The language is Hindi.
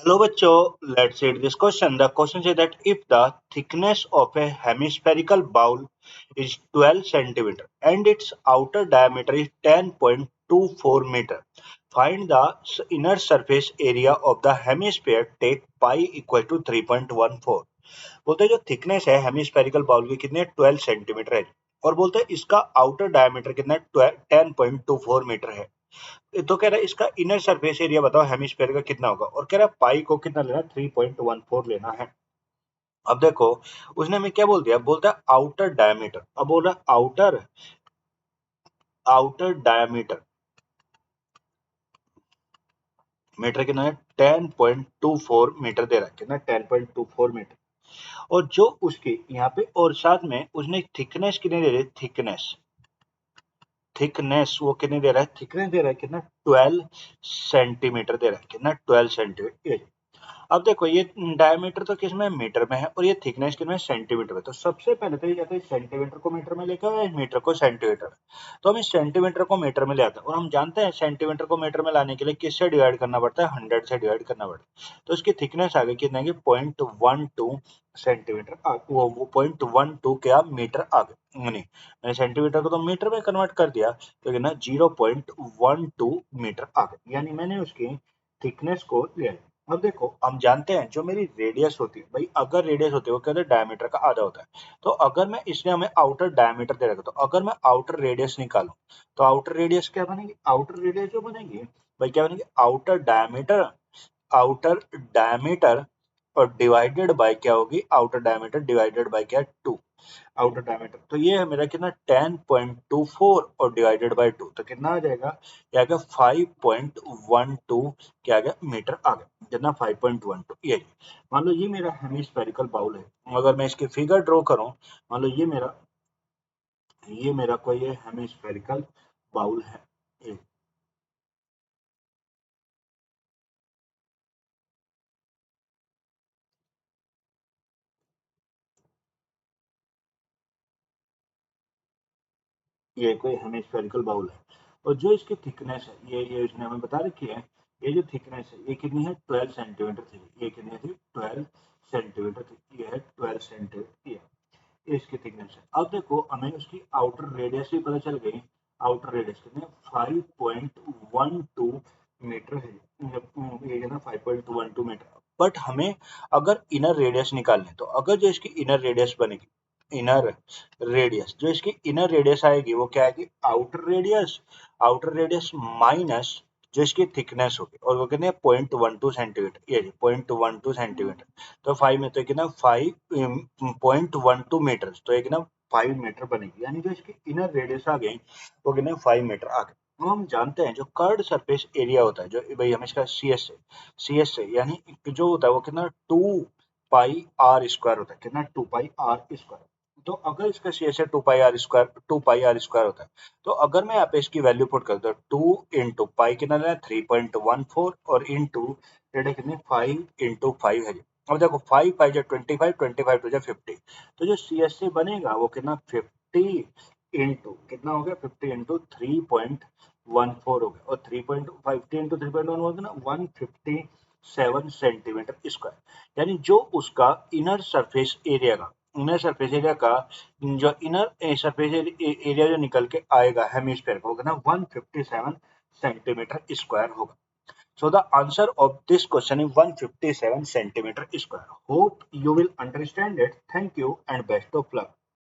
Hello बच्चों, let's read this question. The question says that if the thickness of a hemispherical bowl is 12 centimeter and its outer diameter is 10.24 meter, find the inner surface area of the hemisphere. Take pi equal to 3.14. बोलते हैं जो थिकनेस है हेमिस्फेरिकल बाउल की कितनी है 12 सेंटीमीटर है और बोलते हैं इसका आउटर डायमीटर कितना है 10.24 मीटर है। तो कह रहा है इसका इनर सरफेस एरिया बताओ हेमिस्फीयर का कितना होगा और कह रहा है पाई को कितना लेना है 3.14 लेना है। अब देखो उसने हमें क्या बोल दिया, बोलता है आउटर डायमीटर। अब बोल रहा है आउटर आउटर डायमीटर मीटर कितना है 10.24 मीटर दे रहा है, कितना 10.24 मीटर। और जो उसकी यहाँ पे और साथ में उसने थिकनेस कितनी दे रही है, थिकनेस वो कितनी दे रहा है, थिकनेस दे रहा है कितना 12 सेंटीमीटर दे रहा है, कितना 12 सेंटीमीटर। अब देखो ये डायमीटर तो किस में मीटर में है और ये थिकनेस किस में सेंटीमीटर में। तो सबसे पहले तो ये कहते हैं सेंटीमीटर को मीटर में लेकर आए, मीटर को सेंटीमीटर में। तो हम इस सेंटीमीटर को मीटर में ले आते हैं और हम जानते हैं सेंटीमीटर को मीटर में लाने के लिए किससे डिवाइड करना पड़ता है, 100 से डिवाइड करना पड़ता है। तो इसकी थिकनेस आ गई कितना की 0.12 सेंटीमीटर, वो 0.12 क्या मीटर आ गए। मैंने सेंटीमीटर को तो मीटर में कन्वर्ट कर दिया तो कितना 0.12 मीटर आ गए, यानी मैंने उसकी थिकनेस को ले लिया। अब देखो हम जानते हैं जो मेरी रेडियस होती है भाई, अगर रेडियस होती है वो कहते हैं डायमीटर का आधा होता है। तो अगर मैं इसने हमें आउटर डायमीटर दे रखा, तो अगर मैं आउटर रेडियस निकालूं तो आउटर रेडियस क्या बनेगी, आउटर रेडियस जो बनेगी भाई क्या बनेगी, आउटर डायमीटर और डिवाइडेड बाय क्या होगी, आउटर डायमीटर डिवाइडेड बाय क्या, 2 आउटर डायमीटर। तो ये है मेरा कितना 10.24 और डिवाइडेड बाय 2 तो कितना आ जाएगा, क्या आ गया 5.12 क्या आ गया मीटर आ गया, कितना 5.12 ये। मान लो ये मेरा हेमिस्फेरिकल बाउल है, अगर मैं इसकी फिगर ड्रॉ करूं, मान लो ये मेरा कोई ये हेमिस्फेरिकल बाउल है। ये कोई हेमिस्फेरिकल बाउल है और जो इसकी थिकनेस है ये इसने हमें बता रखी है। ये जो थिकनेस है ये कितनी है 12 सेंटीमीटर थी, ये कितनी थी 12 सेंटीमीटर थी, ये है 12 सेंटीमीटर, ये इसकी थिकनेस है। अब देखो हमें उसकी आउटर रेडियस भी पता चल गई, आउटर रेडियस कितनी 5.12 मीटर है, ये है ना 5.12 मीटर। बट हमें अगर इनर रेडियस निकालनी तो अगर जो इसकी इनर रेडियस बनेगी, इनर रेडियस जो इसकी इनर रेडियस आएगी वो क्या आएगी, आउटर रेडियस माइनस जो इसकी थिकनेस होगी और वो कितने 0.12 सेंटीमीटर, ये 0.12 सेंटीमीटर। तो 5 में तो कितना 5.12 मीटर, तो एक ना 5 मीटर बनेगी, यानी जो इसकी इनर रेडियस आ गई वो कितने 5 मीटर आ गई। तो हम जानते हैं जो कर्ड सरफेस एरिया होता है, जो भाई हम इसका सी एस से यानी जो होता है वो कितना 2 पाई आर स्क्वायर होता है, कितना 2 पाई आर स्क्वायर। तो अगर इसका सी एस है 2 पाई आर स्क्वायर होता है, तो अगर मैं यहाँ पे इसकी वैल्यू पुट कर दूं 2 इंटू पाई कितना है 3.14 और इंटू रेडियस कितनी 5 इंटू 5 है। अब देखो 5 5 जो 25, 25 टू जो 50, तो जो सी एस सी बनेगा वो कितना 50 इंटू कितना हो गया 50 इंटू 3.14 हो गया और 3.50 इंटू 3.1 हो गया ना 157 सेंटीमीटर स्क्वायर। यानी जो उसका इनर सरफेस एरिया का जो इनर सरफेस एरिया जो निकल के आएगा हेमिस्फीयर का होगा ना 157 सेंटीमीटर स्क्वायर होगा। So the answer of this question is 157 centimeter square. Hope you will understand it. Thank you and best of luck.